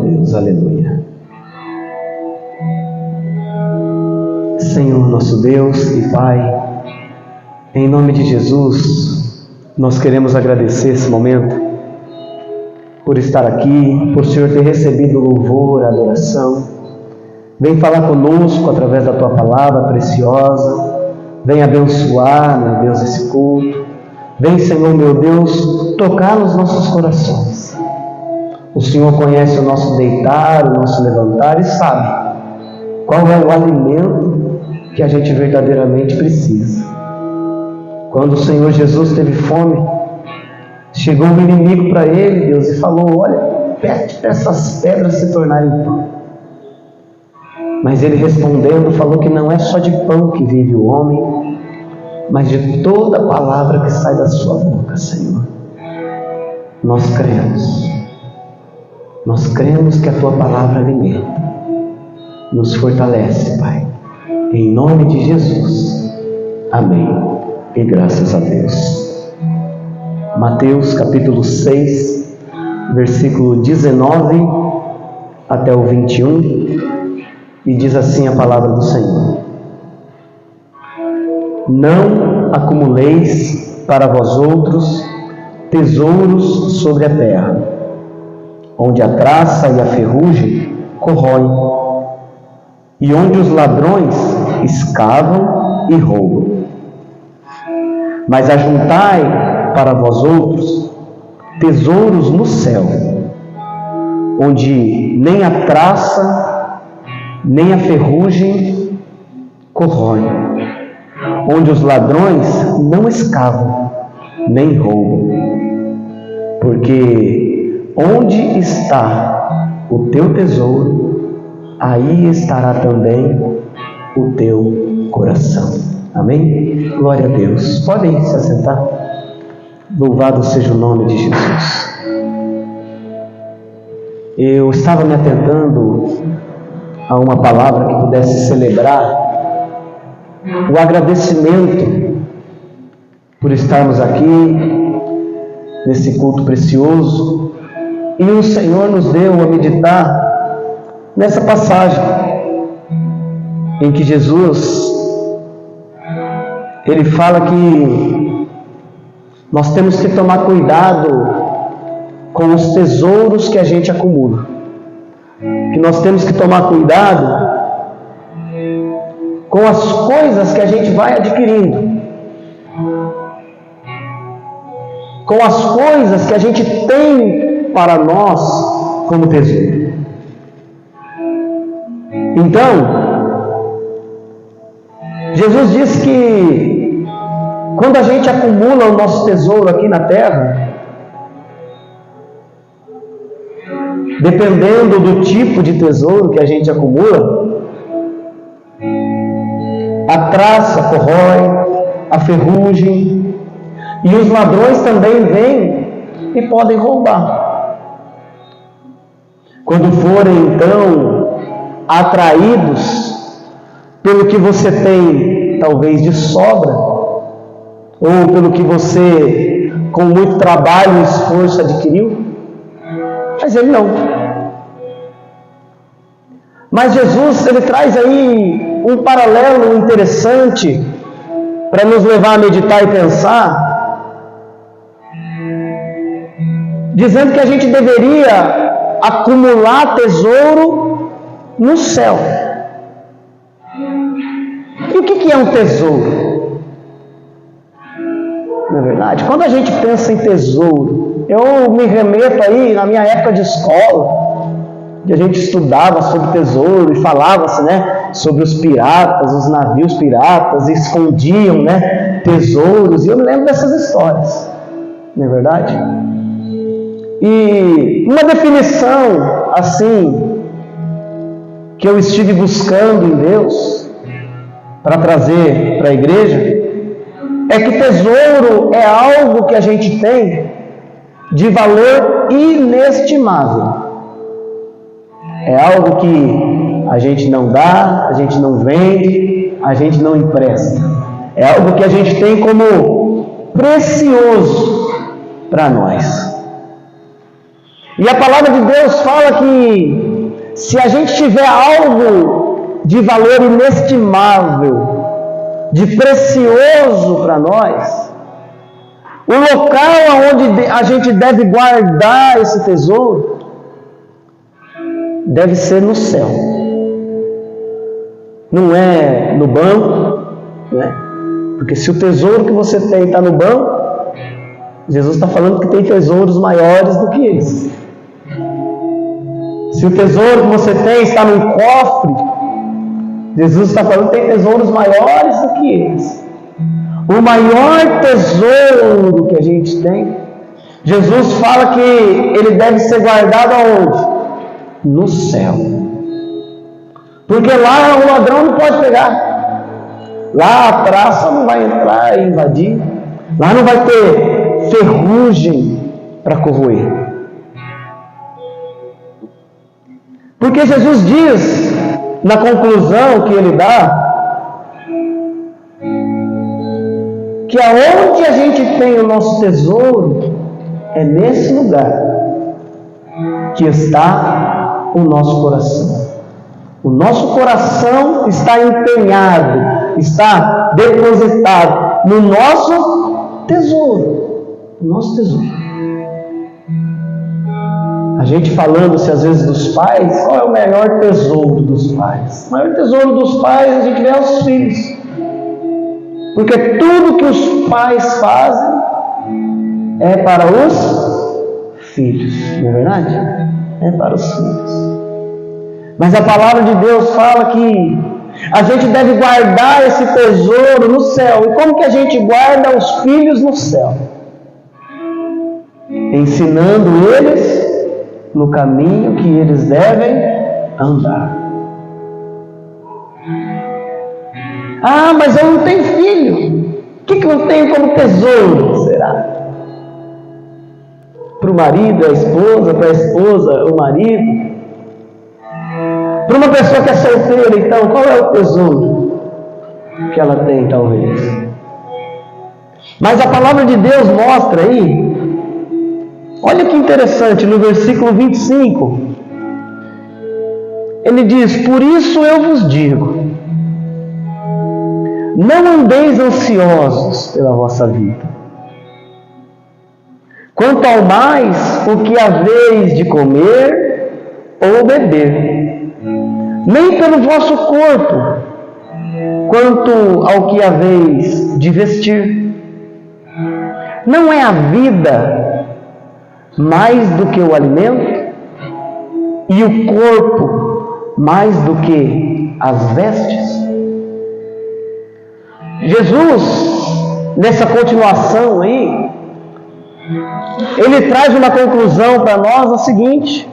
Deus, aleluia. Senhor nosso Deus e Pai, em nome de Jesus, nós queremos agradecer esse momento por estar aqui, por o Senhor ter recebido o louvor, a adoração. Vem falar conosco através da Tua palavra preciosa. Vem abençoar, meu Deus, esse culto. Vem, Senhor, meu Deus, tocar nos nossos corações. O Senhor conhece o nosso deitar, o nosso levantar e sabe qual é o alimento que a gente verdadeiramente precisa. Quando o Senhor Jesus teve fome, chegou um inimigo para ele, Deus, e falou: olha, pede para essas pedras se tornarem pão. Mas ele respondendo falou que não é só de pão que vive o homem, mas de toda a palavra que sai da sua boca, Senhor. Nós cremos que a Tua palavra alimenta, nos fortalece, Pai, em nome de Jesus, amém, e graças a Deus. Mateus capítulo 6, versículo 19 até o 21, e diz assim a palavra do Senhor: não acumuleis para vós outros tesouros sobre a terra, onde a traça e a ferrugem corroem, e onde os ladrões escavam e roubam. Mas ajuntai para vós outros tesouros no céu, onde nem a traça nem a ferrugem corroem, onde os ladrões não escavam nem roubam. Porque onde está o teu tesouro, aí estará também o teu coração. Amém? Glória a Deus. Podem se assentar. Louvado seja o nome de Jesus. Eu estava me atentando a uma palavra que pudesse celebrar o agradecimento por estarmos aqui nesse culto precioso, e o Senhor nos deu a meditar nessa passagem em que Jesus ele fala que nós temos que tomar cuidado com os tesouros que a gente acumula, que nós temos que tomar cuidado com as coisas que a gente vai adquirindo, com as coisas que a gente tem para nós como tesouro. Então, Jesus diz que quando a gente acumula o nosso tesouro aqui na terra, dependendo do tipo de tesouro que a gente acumula, a traça corrói, a ferrugem, e os ladrões também vêm e podem roubar. Quando forem então atraídos pelo que você tem, talvez de sobra, ou pelo que você com muito trabalho e esforço adquiriu, mas ele não. Mas Jesus, ele traz aí um paralelo interessante para nos levar a meditar e pensar, dizendo que a gente deveria acumular tesouro no céu. E o que é um tesouro? Na verdade, quando a gente pensa em tesouro, eu me remeto aí na minha época de escola, que a gente estudava sobre tesouro e falava-se, sobre os piratas, os navios piratas, e escondiam, tesouros, e eu me lembro dessas histórias, não é verdade? E uma definição assim que eu estive buscando em Deus para trazer para a igreja é que tesouro é algo que a gente tem de valor inestimável. É algo que a gente não dá, a gente não vende, a gente não empresta. É algo que a gente tem como precioso para nós. E a palavra de Deus fala que se a gente tiver algo de valor inestimável, de precioso para nós, o local onde a gente deve guardar esse tesouro deve ser no céu. Não é no banco, né? Porque se o tesouro que você tem está no banco, Jesus está falando que tem tesouros maiores do que esse. Se o tesouro que você tem está num cofre, Jesus está falando que tem tesouros maiores do que esse. O maior tesouro que a gente tem, Jesus fala que ele deve ser guardado aonde? No céu. Porque lá o ladrão não pode pegar. Lá a praça não vai entrar e invadir. Lá não vai ter ferrugem para corroer. Porque Jesus diz, na conclusão que ele dá, que aonde a gente tem o nosso tesouro, é nesse lugar que está o nosso coração. O nosso coração está empenhado, está depositado no nosso tesouro. O nosso tesouro. A gente falando-se às vezes dos pais, qual é o maior tesouro dos pais? O maior tesouro dos pais a gente vê aos filhos. Porque tudo que os pais fazem é para os filhos, não é verdade? É para os filhos. Mas a palavra de Deus fala que a gente deve guardar esse tesouro no céu. E como que a gente guarda os filhos no céu? Ensinando eles no caminho que eles devem andar. Ah, mas eu não tenho filho. O que eu tenho como tesouro? Será? Para o marido, a esposa, para a esposa, o marido. Para uma pessoa que é solteira, então, qual é o tesouro que ela tem, talvez? Mas a palavra de Deus mostra aí, olha que interessante, no versículo 25, ele diz: por isso eu vos digo, não andeis ansiosos pela vossa vida, quanto ao mais o que haveis de comer ou beber, nem pelo vosso corpo, quanto ao que haveis de vestir. Não é a vida mais do que o alimento, e o corpo mais do que as vestes? Jesus, nessa continuação aí, ele traz uma conclusão para nós a seguinte: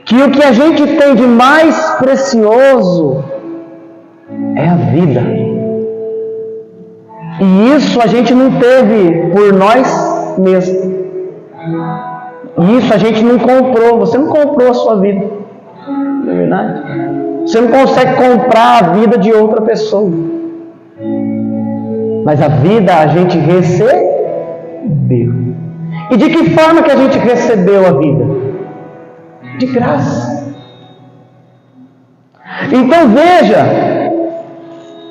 que o que a gente tem de mais precioso é a vida. E isso a gente não teve por nós mesmos. E isso a gente não comprou. Você não comprou a sua vida. Não é verdade? Você não consegue comprar a vida de outra pessoa. Mas a vida a gente recebeu. E de que forma que a gente recebeu a vida? De graça. Então veja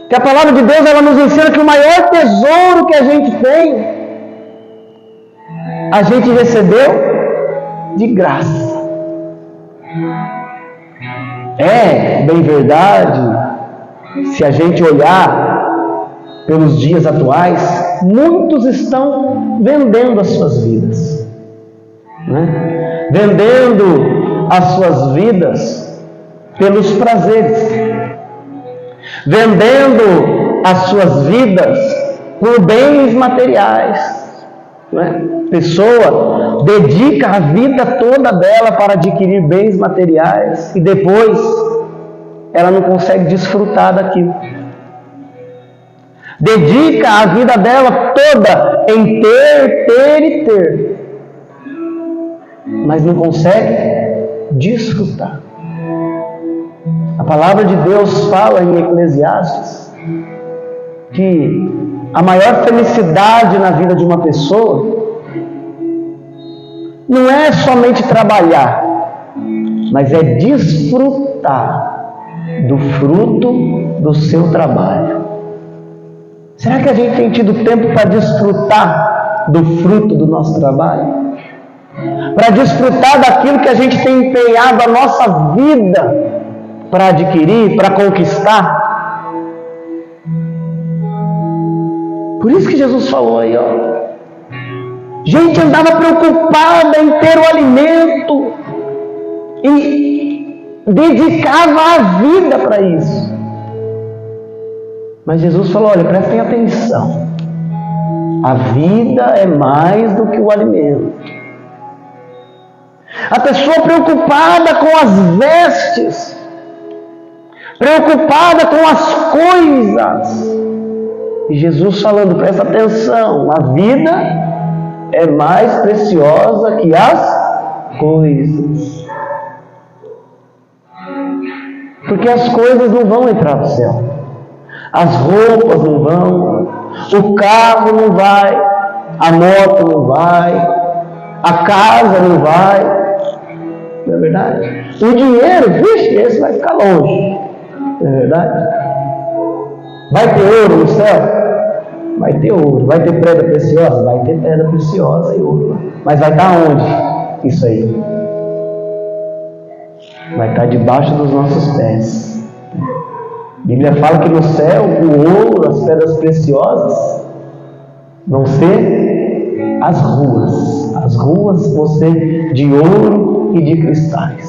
que a palavra de Deus ela nos ensina que o maior tesouro que a gente tem, a gente recebeu de graça. É bem verdade, se a gente olhar pelos dias atuais, muitos estão vendendo as suas vidas, né? Vendendo as suas vidas pelos prazeres, vendendo as suas vidas por bens materiais, né? Pessoa dedica a vida toda dela para adquirir bens materiais e depois ela não consegue desfrutar daquilo. Dedica a vida dela toda em ter e ter, mas não consegue desfrutar. A palavra de Deus fala em Eclesiastes que a maior felicidade na vida de uma pessoa não é somente trabalhar, mas é desfrutar do fruto do seu trabalho. Será que a gente tem tido tempo para desfrutar do fruto do nosso trabalho? Para desfrutar daquilo que a gente tem empenhado a nossa vida para adquirir, para conquistar? Por isso que Jesus falou aí, ó. Gente andava preocupada em ter o alimento e dedicava a vida para isso. Mas Jesus falou, olha, prestem atenção. A vida é mais do que o alimento. A pessoa preocupada com as vestes, preocupada com as coisas. E Jesus falando, presta atenção, a vida é mais preciosa que as coisas. Porque as coisas não vão entrar no céu. As roupas não vão, o carro não vai, a moto não vai, a casa não vai. Não é verdade? O dinheiro, vixe, esse vai ficar longe. Não é verdade? Vai ter ouro no céu? Vai ter ouro. Vai ter pedra preciosa? Vai ter pedra preciosa e ouro. Mas vai estar onde? Isso aí. Vai estar debaixo dos nossos pés. A Bíblia fala que no céu o ouro, as pedras preciosas vão ser as ruas. As ruas vão ser de ouro e de cristais.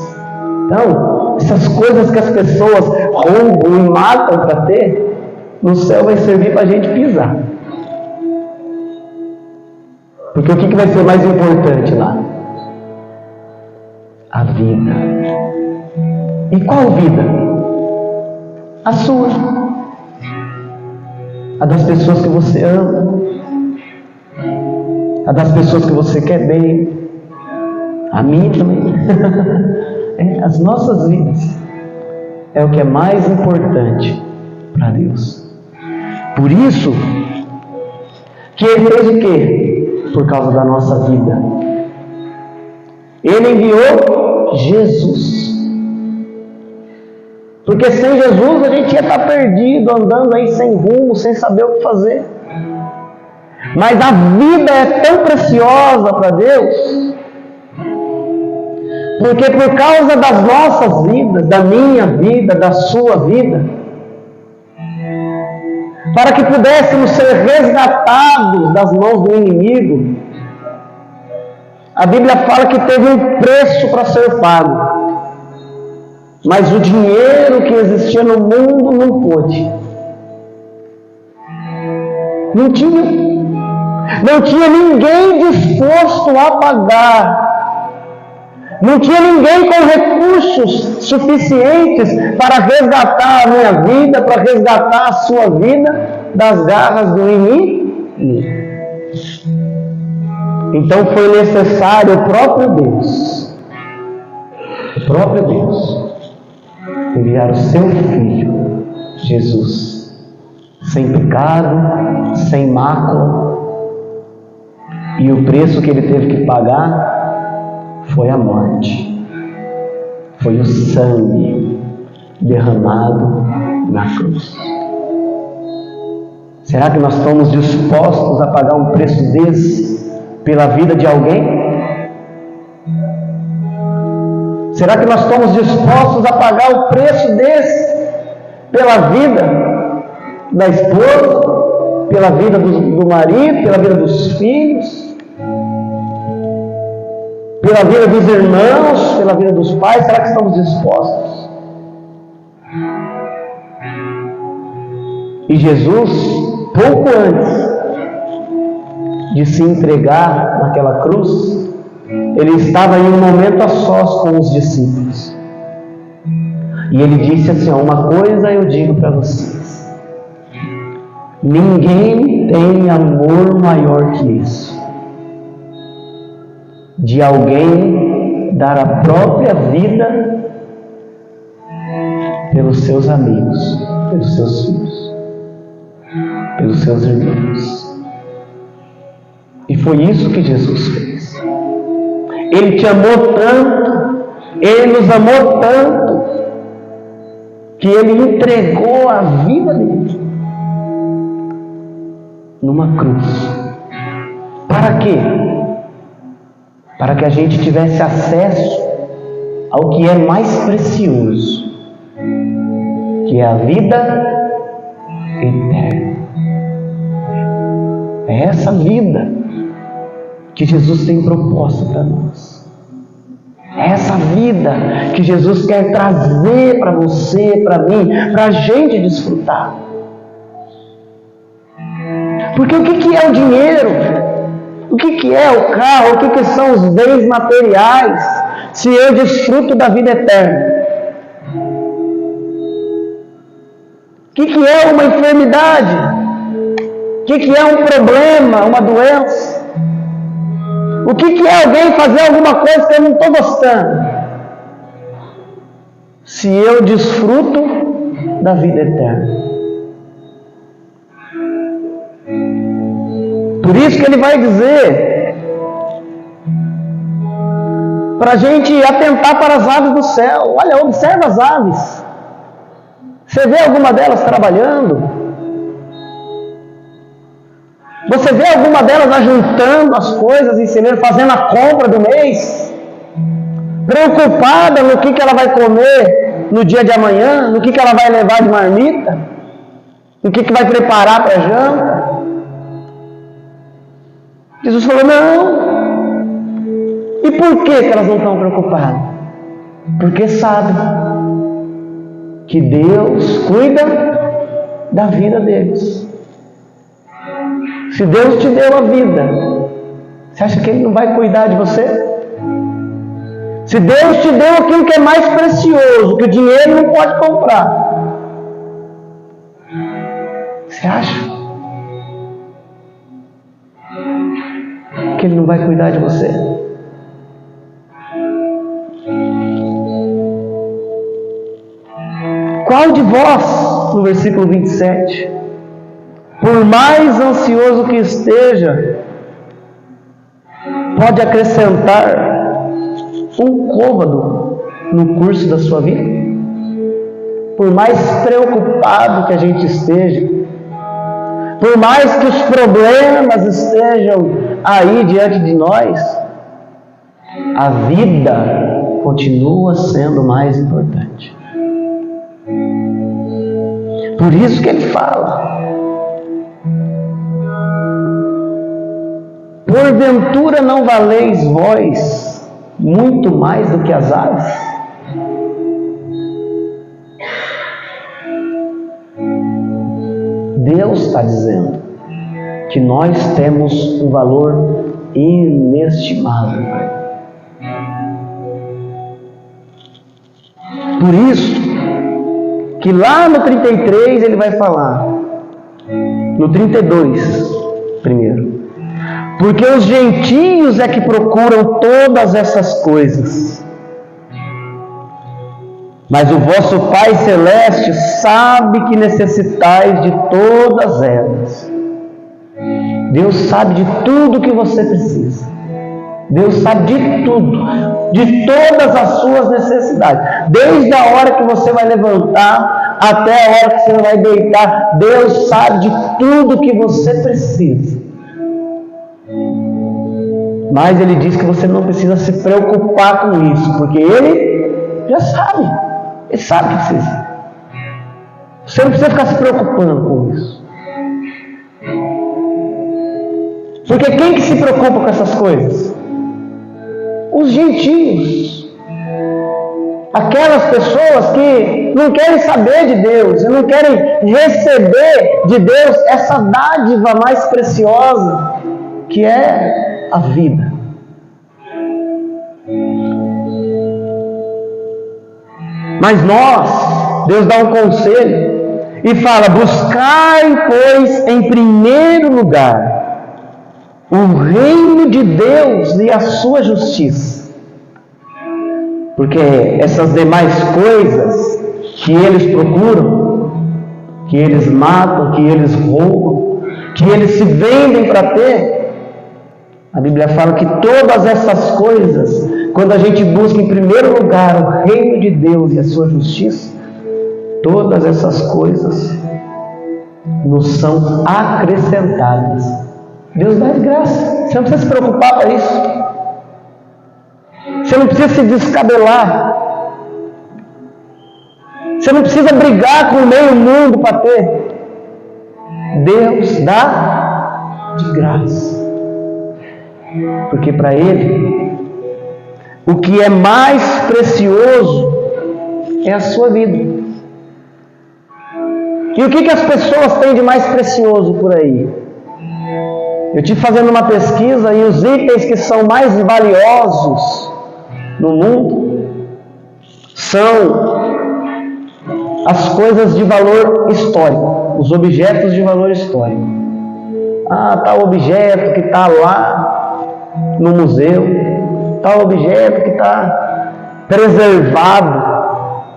Então, essas coisas que as pessoas roubam e matam para ter, no céu vai servir para a gente pisar. Porque o que vai ser mais importante lá? A vida. E qual vida? A sua. A das pessoas que você ama. A das pessoas que você quer bem. A minha também. As nossas vidas é o que é mais importante para Deus. Por isso que Ele fez o quê? Por causa da nossa vida. Ele enviou Jesus. Porque sem Jesus a gente ia estar perdido, andando aí sem rumo, sem saber o que fazer. Mas a vida é tão preciosa para Deus, porque por causa das nossas vidas, da minha vida, da sua vida, para que pudéssemos ser resgatados das mãos do inimigo, a Bíblia fala que teve um preço para ser pago. Mas o dinheiro que existia no mundo não pôde. Não tinha ninguém disposto a pagar. Não tinha ninguém com recursos suficientes para resgatar a minha vida, para resgatar a sua vida das garras do inimigo. Então foi necessário o próprio Deus, enviar o seu Filho, Jesus, sem pecado, sem mácula, e o preço que ele teve que pagar foi a morte, foi o sangue derramado na cruz. Será que nós estamos dispostos a pagar um preço desse pela vida de alguém? Será que nós estamos dispostos a pagar o preço desse pela vida da esposa, pela vida do marido, pela vida dos filhos, pela vida dos irmãos, pela vida dos pais? Será que estamos dispostos? E Jesus, pouco antes de se entregar naquela cruz, ele estava em um momento a sós com os discípulos. E ele disse assim, uma coisa eu digo para vocês. Ninguém tem amor maior que isso. De alguém dar a própria vida pelos seus amigos, pelos seus filhos, pelos seus irmãos. E foi isso que Jesus fez. Ele te amou tanto, Ele nos amou tanto, que Ele entregou a vida dele numa cruz. Para quê? Para que a gente tivesse acesso ao que é mais precioso, que é a vida eterna. É essa vida que Jesus tem proposta para nós. É essa vida que Jesus quer trazer para você, para mim, para a gente desfrutar. Porque o que é o dinheiro? O que é o carro? O que são os bens materiais? Se eu desfruto da vida eterna? O que é uma enfermidade? O que é um problema, uma doença? O que é alguém fazer alguma coisa que eu não estou gostando? Se eu desfruto da vida eterna. Por isso que ele vai dizer para a gente atentar para as aves do céu. Olha, observa as aves. Você vê alguma delas trabalhando? Você vê alguma delas ajuntando as coisas em celeiro, fazendo a compra do mês? Preocupada no que ela vai comer no dia de amanhã? No que ela vai levar de marmita? No que vai preparar para a janta? Jesus falou, não. E por que elas não estão preocupadas? Porque sabem que Deus cuida da vida deles. Se Deus te deu a vida, você acha que Ele não vai cuidar de você? Se Deus te deu aquilo que é mais precioso, que o dinheiro não pode comprar, você acha que Ele não vai cuidar de você? Qual de vós, no versículo 27, por mais ansioso que esteja, pode acrescentar um côvado no curso da sua vida? Por mais preocupado que a gente esteja, por mais que os problemas estejam aí diante de nós, a vida continua sendo mais importante. Por isso que ele fala, porventura não valeis vós muito mais do que as aves? Deus está dizendo que nós temos um valor inestimável. Por isso que lá no 33 ele vai falar, no 32 primeiro, porque os gentios é que procuram todas essas coisas, mas o vosso Pai Celeste sabe que necessitais de todas elas. Deus sabe de tudo que você precisa. Deus sabe de tudo, de todas as suas necessidades. Desde a hora que você vai levantar até a hora que você vai deitar, Deus sabe de tudo que você precisa. Mas Ele diz que você não precisa se preocupar com isso, porque Ele já sabe. Ele sabe que precisa. Você não precisa ficar se preocupando com isso. Porque quem que se preocupa com essas coisas? Os gentios. Aquelas pessoas que não querem saber de Deus, não querem receber de Deus essa dádiva mais preciosa, que é a vida. Mas nós, Deus dá um conselho e fala, buscai, pois, em primeiro lugar o reino de Deus e a sua justiça. Porque essas demais coisas que eles procuram, que eles matam, que eles roubam, que eles se vendem para ter, A Bíblia fala que todas essas coisas, quando a gente busca em primeiro lugar o reino de Deus e a sua justiça, todas essas coisas nos são acrescentadas. Deus dá de graça. Você não precisa se preocupar com isso. Você não precisa se descabelar. Você não precisa brigar com o meio mundo para ter. Deus dá de graça. Porque para Ele, o que é mais precioso é a sua vida. E o que as pessoas têm de mais precioso por aí? Eu estive fazendo uma pesquisa e os itens que são mais valiosos no mundo são as coisas de valor histórico, os objetos de valor histórico. Tal objeto que está lá no museu, tal objeto que está preservado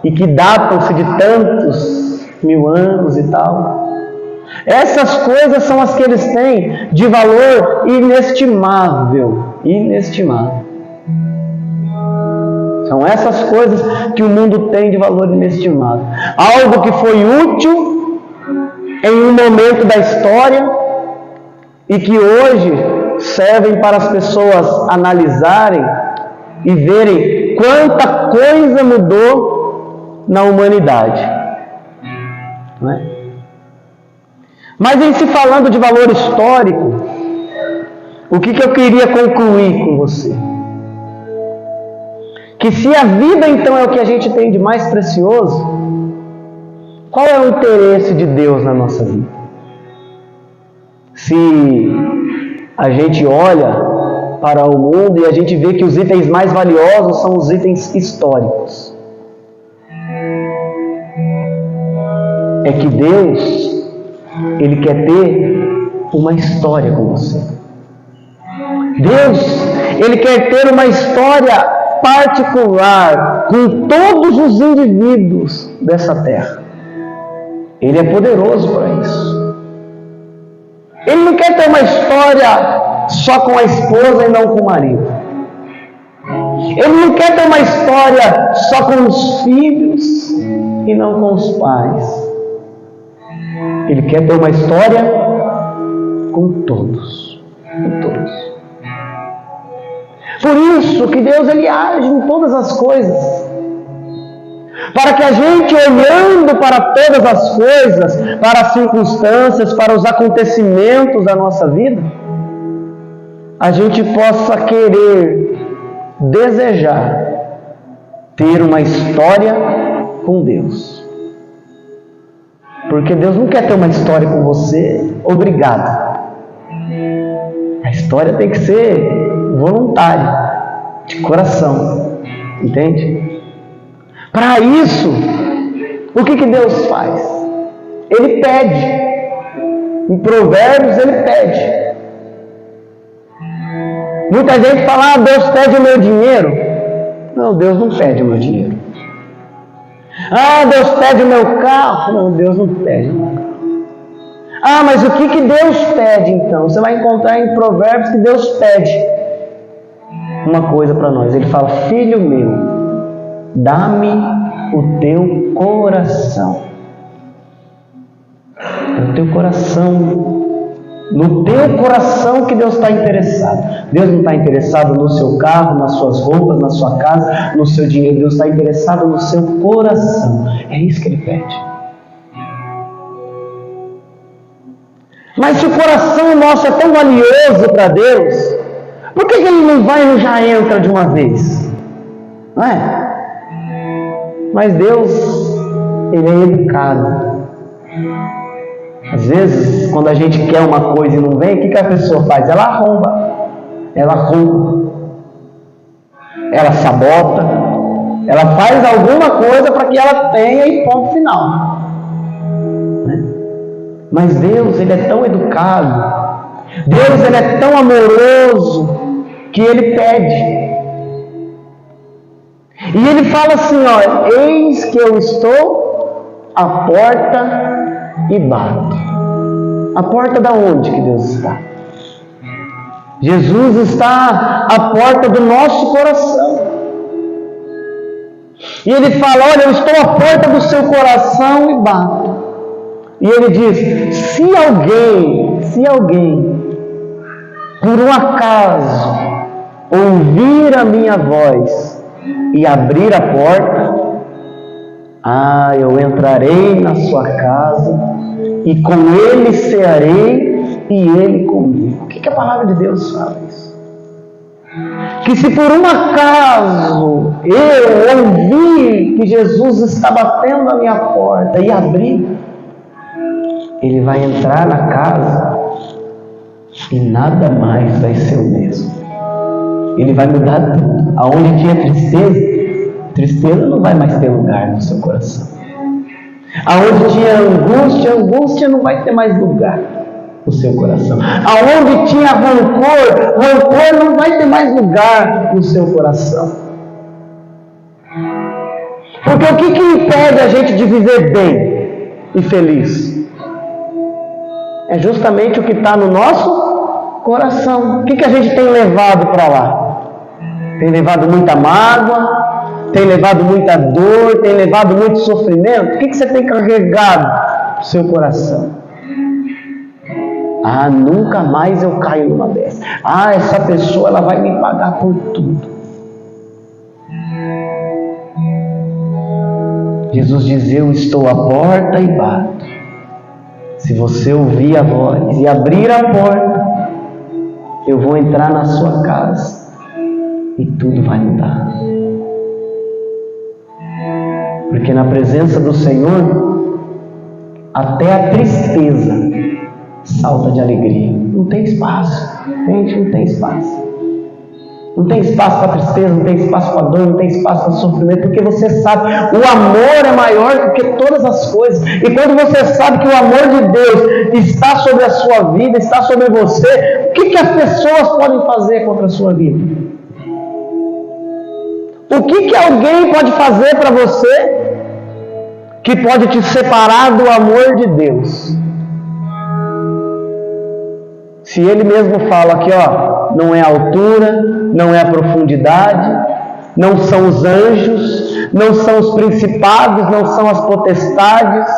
e que datam-se de tantos mil anos e tal. Essas coisas são as que eles têm de valor inestimável. Inestimável. São essas coisas que o mundo tem de valor inestimável. Algo que foi útil em um momento da história e que hoje servem para as pessoas analisarem e verem quanta coisa mudou na humanidade. Não é? Mas em se falando de valor histórico, o que eu queria concluir com você? Que se a vida então é o que a gente tem de mais precioso, qual é o interesse de Deus na nossa vida? Se a gente olha para o mundo e a gente vê que os itens mais valiosos são os itens históricos. É que Deus, Ele quer ter uma história com você. Deus, Ele quer ter uma história particular com todos os indivíduos dessa terra. Ele é poderoso para isso. Ele não quer ter uma história só com a esposa e não com o marido. Ele não quer ter uma história só com os filhos e não com os pais. Ele quer ter uma história com todos. Com todos. Por isso que Deus Ele age em todas as coisas. Para que a gente, olhando para todas as coisas, para as circunstâncias, para os acontecimentos da nossa vida, a gente possa querer, desejar, ter uma história com Deus. Porque Deus não quer ter uma história com você obrigado. A história tem que ser voluntária, de coração. Entende? Para isso, o que Deus faz? Ele pede. Em Provérbios Ele pede. Muita gente fala, Deus pede o meu dinheiro. Não, Deus não pede o meu dinheiro. Deus pede o meu carro. Não, Deus não pede o meu carro. Mas o que Deus pede então? Você vai encontrar em Provérbios que Deus pede uma coisa para nós. Ele fala, filho meu, dá-me o teu coração. É o teu coração. No teu coração que Deus está interessado. Deus não está interessado no seu carro, nas suas roupas, na sua casa, no seu dinheiro. Deus está interessado no seu coração. É isso que Ele pede. Mas se o coração nosso é tão valioso para Deus, por que Ele não vai e já entra de uma vez? Não é? Mas Deus, Ele é educado. Às vezes, quando a gente quer uma coisa e não vem, o que a pessoa faz? Ela arromba. Ela rouba. Ela sabota. Ela faz alguma coisa para que ela tenha e ponto final. Mas Deus, Ele é tão educado. Deus, Ele é tão amoroso que Ele pede. E Ele fala assim, eis que eu estou à porta e bato. A porta da onde que Deus está? Jesus está à porta do nosso coração. E Ele fala: olha, eu estou à porta do seu coração e bato. E Ele diz: se alguém, por um acaso, ouvir a minha voz e abrir a porta, eu entrarei na sua casa e com ele cearei e ele comigo. O que a palavra de Deus fala isso? Que se por um acaso eu ouvir que Jesus está batendo a minha porta e abrir, Ele vai entrar na casa e nada mais vai ser o mesmo. Ele vai mudar tudo. Aonde tinha tristeza não vai mais ter lugar no seu coração. Aonde tinha angústia não vai ter mais lugar no seu coração. Aonde tinha rancor não vai ter mais lugar no seu coração. Porque o que impede a gente de viver bem e feliz? É justamente o que está no nosso coração. O que a gente tem levado para lá? Tem levado muita mágoa, tem levado muita dor, tem levado muito sofrimento. O que você tem carregado no seu coração? Nunca mais eu caio numa dessa. Essa pessoa ela vai me pagar por tudo. Jesus diz: eu estou à porta e bato. Se você ouvir a voz e abrir a porta, eu vou entrar na sua casa e tudo vai mudar. Porque na presença do Senhor, até a tristeza salta de alegria. Não tem espaço, gente, não tem espaço. Não tem espaço para tristeza, não tem espaço para dor, não tem espaço para sofrimento, porque você sabe, o amor é maior do que todas as coisas. E quando você sabe que o amor de Deus está sobre a sua vida, está sobre você, o que as pessoas podem fazer contra a sua vida? O que alguém pode fazer para você que pode te separar do amor de Deus? Se Ele mesmo fala aqui, não é a altura, não é a profundidade, não são os anjos, não são os principados, não são as potestades,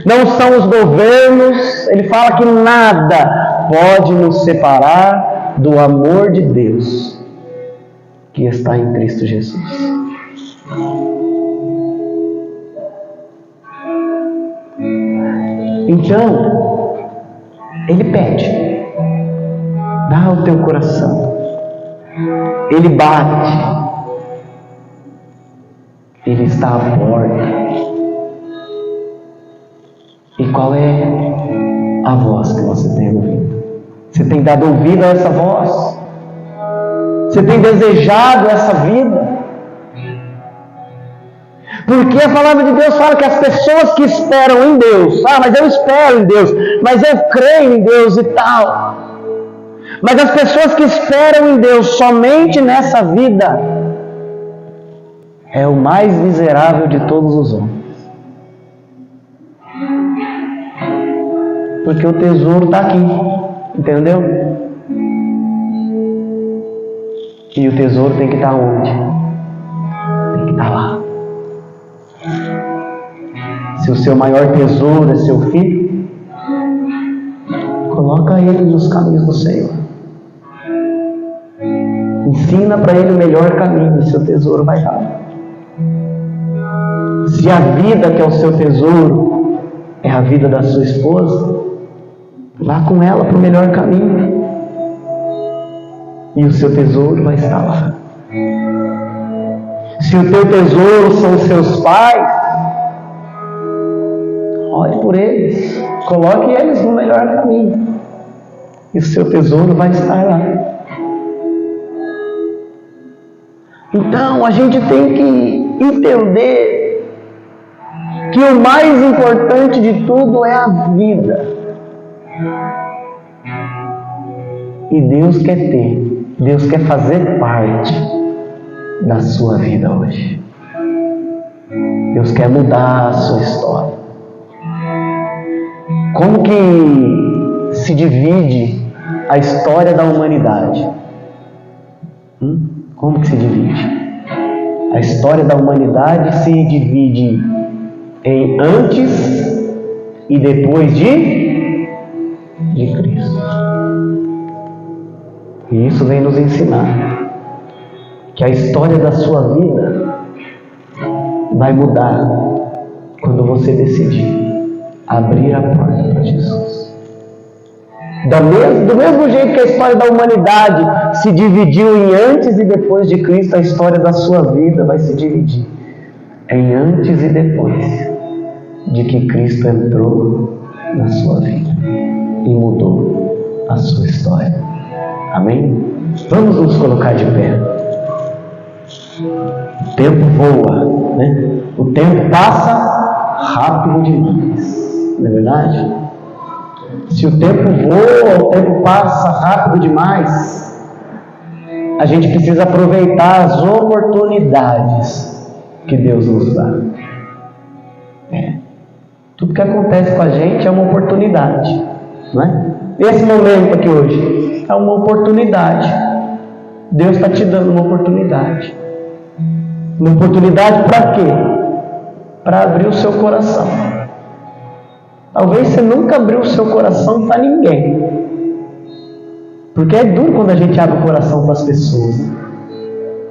não são os governos. Ele fala que nada pode nos separar do amor de Deus que está em Cristo Jesus. Então, Ele pede: dá o teu coração. Ele bate. Ele está à porta. E qual é a voz que você tem ouvido? Você tem dado ouvido a essa voz? Você tem desejado essa vida? Porque a palavra de Deus fala que as pessoas que esperam em Deus, mas eu espero em Deus, mas eu creio em Deus e tal. Mas as pessoas que esperam em Deus somente nessa vida é o mais miserável de todos os homens. Porque o tesouro está aqui, entendeu? E o tesouro tem que estar onde? Tem que estar lá. Se o seu maior tesouro é seu filho, coloca ele nos caminhos do Senhor. Ensina para ele o melhor caminho, e seu tesouro vai dar. Se a vida que é o seu tesouro é a vida da sua esposa, vá com ela para o melhor caminho. E o seu tesouro vai estar lá. Se o teu tesouro são os seus pais, ore por eles, coloque eles no melhor caminho, e o seu tesouro vai estar lá. Então a gente tem que entender que o mais importante de tudo é a vida. E Deus quer ter, Deus quer fazer parte da sua vida hoje. Deus quer mudar a sua história. Como que se divide a história da humanidade? Como que se divide? A história da humanidade se divide em antes e depois de Cristo. E isso vem nos ensinar que a história da sua vida vai mudar quando você decidir abrir a porta para Jesus. Do mesmo jeito que a história da humanidade se dividiu em antes e depois de Cristo, a história da sua vida vai se dividir em antes e depois de que Cristo entrou na sua vida e mudou a sua história. Amém? Vamos nos colocar de pé. O tempo voa, né? O tempo passa rápido demais, não é verdade? Se o tempo voa, o tempo passa rápido demais, a gente precisa aproveitar as oportunidades que Deus nos dá. Tudo que acontece com a gente é uma oportunidade, não é? Esse momento aqui hoje é uma oportunidade. Deus está te dando uma oportunidade. Uma oportunidade para quê? Para abrir o seu coração. Talvez você nunca abriu o seu coração para ninguém. Porque é duro quando a gente abre o coração para as pessoas.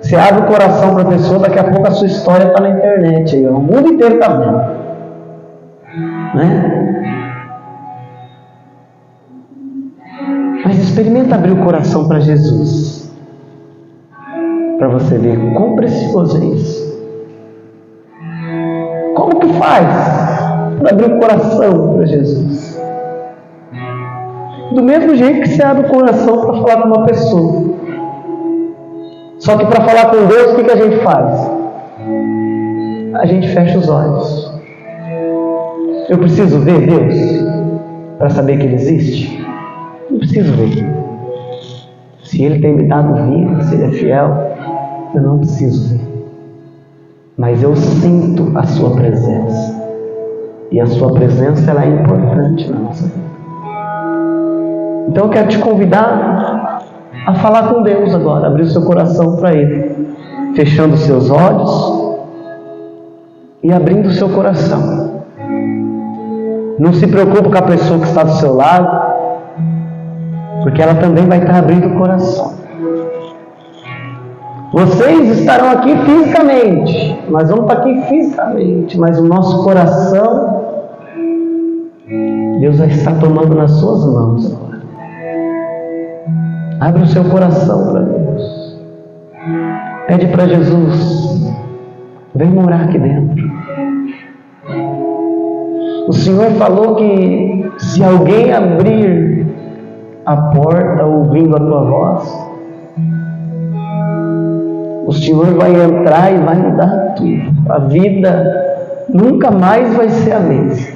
Você abre o coração para a pessoa, daqui a pouco a sua história está na internet. Aí, o mundo inteiro está vendo. Né? Mas experimenta abrir o coração para Jesus, para você ver quão precioso é isso. Como que faz para abrir o coração para Jesus? Do mesmo jeito que você abre o coração para falar com uma pessoa. Só que para falar com Deus, o que a gente faz? A gente fecha os olhos. Eu preciso ver Deus para saber que Ele existe? Não preciso ver. Se Ele tem me dado vida, se Ele é fiel, eu não preciso ver. Mas eu sinto a Sua presença. E a Sua presença ela é importante na nossa vida. Então eu quero te convidar a falar com Deus agora, abrir o seu coração para Ele, fechando os seus olhos e abrindo o seu coração. Não se preocupe com a pessoa que está do seu lado, porque ela também vai estar abrindo o coração. Vocês estarão aqui fisicamente, nós vamos estar aqui fisicamente, mas o nosso coração, Deus vai estar tomando nas suas mãos agora. Abre o seu coração para Deus. Pede para Jesus, vem morar aqui dentro. O Senhor falou que se alguém abrir a porta ouvindo a tua voz, o Senhor vai entrar e vai mudar tudo. A vida nunca mais vai ser a mesma.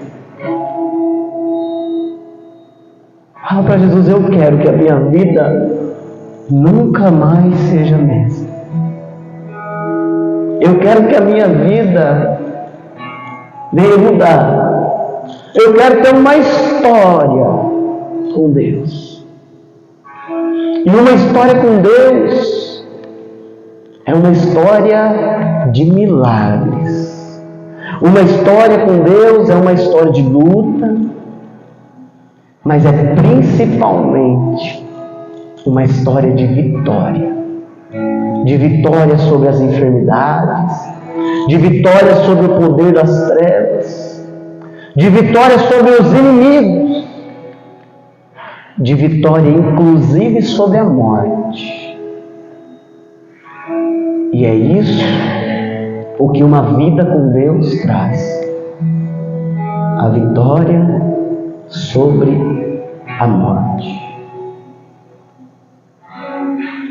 Fala para Jesus, eu quero que a minha vida nunca mais seja a mesma. Eu quero que a minha vida venha mudar. Eu quero ter uma história com Deus. E uma história com Deus é uma história de milagres. Uma história com Deus é uma história de luta, mas é principalmente uma história de vitória. De vitória sobre as enfermidades, de vitória sobre o poder das trevas, de vitória sobre os inimigos, de vitória inclusive sobre a morte. E é isso o que uma vida com Deus traz: a vitória sobre a morte.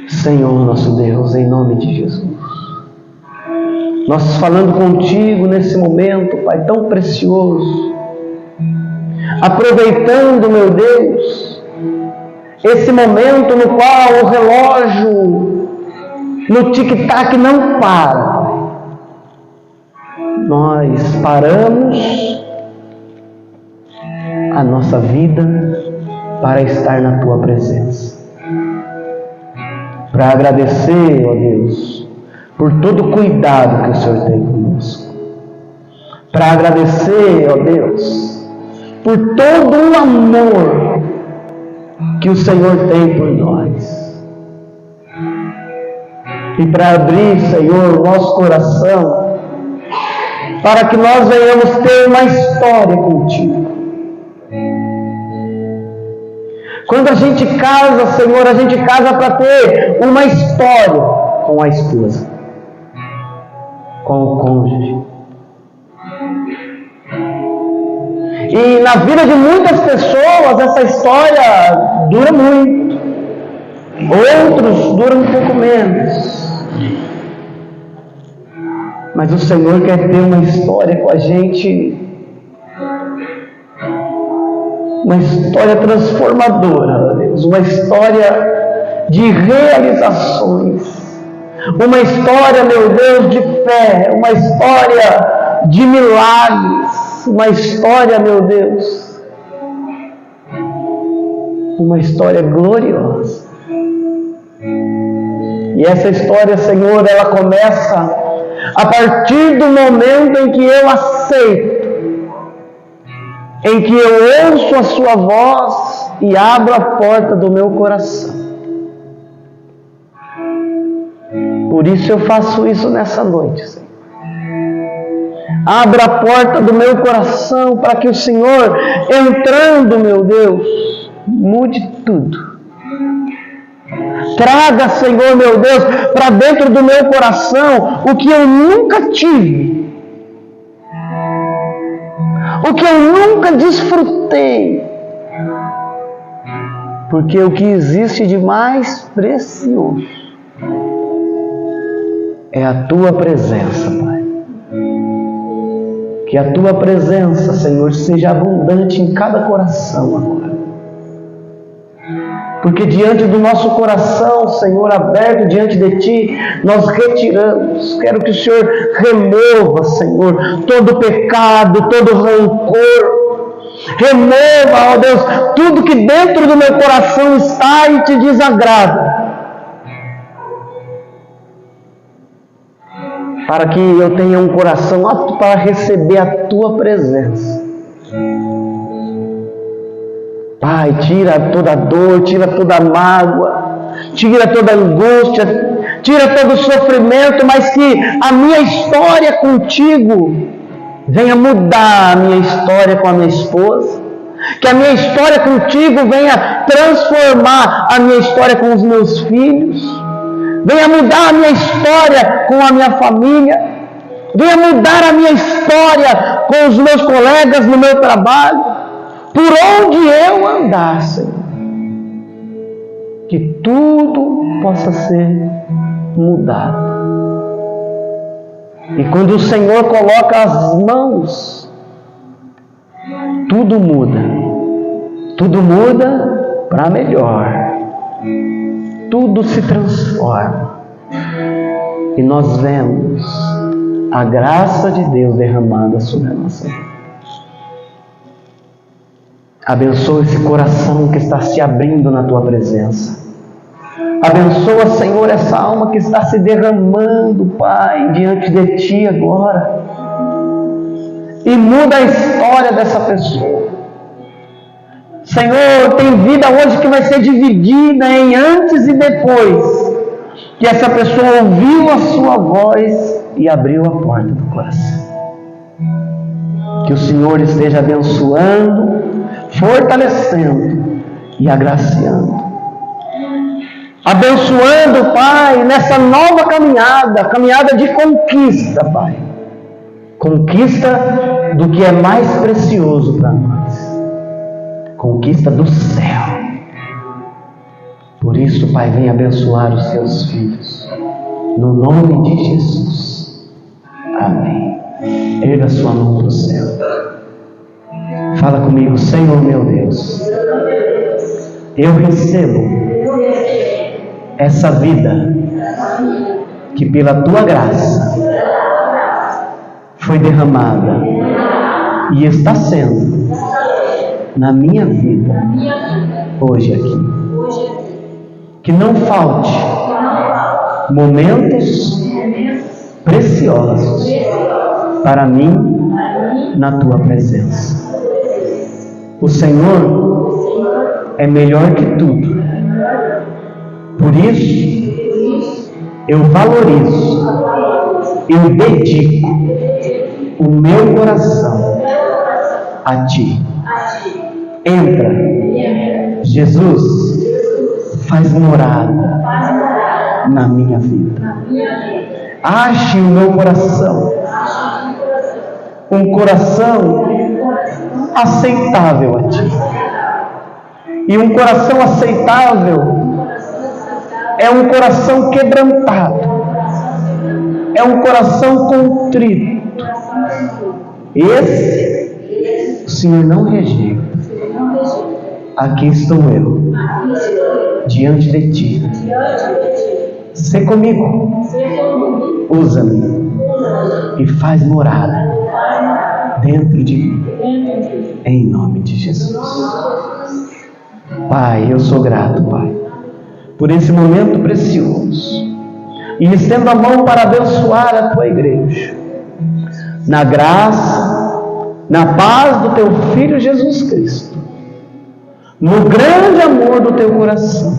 Senhor nosso Deus, em nome de Jesus, nós falando contigo nesse momento, Pai, tão precioso, aproveitando, meu Deus, esse momento no qual o relógio no tic-tac não para, Pai. Nós paramos a nossa vida para estar na tua presença. Para agradecer, ó Deus, por todo o cuidado que o Senhor tem conosco. Para agradecer, ó Deus, por todo o amor que o Senhor tem por nós. E para abrir, Senhor, o nosso coração, para que nós venhamos ter uma história contigo. Quando a gente casa, Senhor, a gente casa para ter uma história com a esposa, com o cônjuge. E na vida de muitas pessoas essa história dura muito, outros duram um pouco menos. Mas o Senhor quer ter uma história com a gente, uma história transformadora, Deus, uma história de realizações, uma história, meu Deus, de fé, uma história de milagres, uma história, meu Deus, uma história gloriosa. E essa história, Senhor, ela começa a partir do momento em que eu aceito, em que eu ouço a sua voz e abro a porta do meu coração. Por isso eu faço isso nessa noite, Senhor. Abra a porta do meu coração para que o Senhor, entrando, meu Deus, mude tudo. Traga, Senhor, meu Deus, para dentro do meu coração o que eu nunca tive, o que eu nunca desfrutei, porque o que existe de mais precioso é a Tua presença, Pai. Que a Tua presença, Senhor, seja abundante em cada coração agora. Porque diante do nosso coração, Senhor, aberto diante de Ti, nós retiramos. Quero que o Senhor remova, Senhor, todo pecado, todo rancor. Remova, ó Deus, tudo que dentro do meu coração está e Te desagrada. Para que eu tenha um coração apto para receber a Tua presença. Pai, tira toda dor, tira toda mágoa, tira toda angústia, tira todo sofrimento, mas que a minha história contigo venha mudar a minha história com a minha esposa, que a minha história contigo venha transformar a minha história com os meus filhos, venha mudar a minha história com a minha família, venha mudar a minha história com os meus colegas no meu trabalho, por onde eu andar, Senhor, que tudo possa ser mudado. E quando o Senhor coloca as mãos, tudo muda para melhor, tudo se transforma, e nós vemos a graça de Deus derramada sobre a nossa vida. Abençoa esse coração que está se abrindo na Tua presença. Abençoa, Senhor, essa alma que está se derramando, Pai, diante de Ti agora. E muda a história dessa pessoa. Senhor, tem vida hoje que vai ser dividida em antes e depois. Que essa pessoa ouviu a Sua voz e abriu a porta do coração. Que o Senhor esteja abençoando, fortalecendo e agraciando. Abençoando, Pai, nessa nova caminhada de conquista, Pai. Conquista do que é mais precioso para nós. Conquista do céu. Por isso, Pai, vem abençoar os Teus filhos. No nome de Jesus. Amém. Erga sua mão para o céu. Fala comigo, Senhor meu Deus, eu recebo essa vida que pela Tua graça foi derramada e está sendo na minha vida hoje aqui. Que não falte momentos preciosos para mim na tua presença. O Senhor é melhor que tudo. Por isso, eu valorizo, eu dedico o meu coração a Ti. Entra, Jesus, faz morada na minha vida. Ache o meu coração um coração aceitável a Ti. E um coração aceitável é um coração quebrantado, é um coração contrito. Esse o Senhor não rejeita. Aqui estou eu, diante de Ti. Sê comigo, usa-me e faz morada dentro de mim, em nome de Jesus. Pai, eu sou grato, Pai, por esse momento precioso, e estendo a mão para abençoar a Tua igreja, na graça, na paz do Teu Filho Jesus Cristo, no grande amor do Teu coração,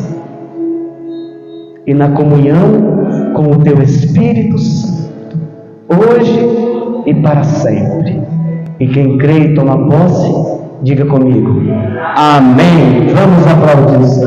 e na comunhão com o Teu Espírito Santo, hoje e para sempre. E quem crê e toma posse, diga comigo, amém. Vamos aplaudir.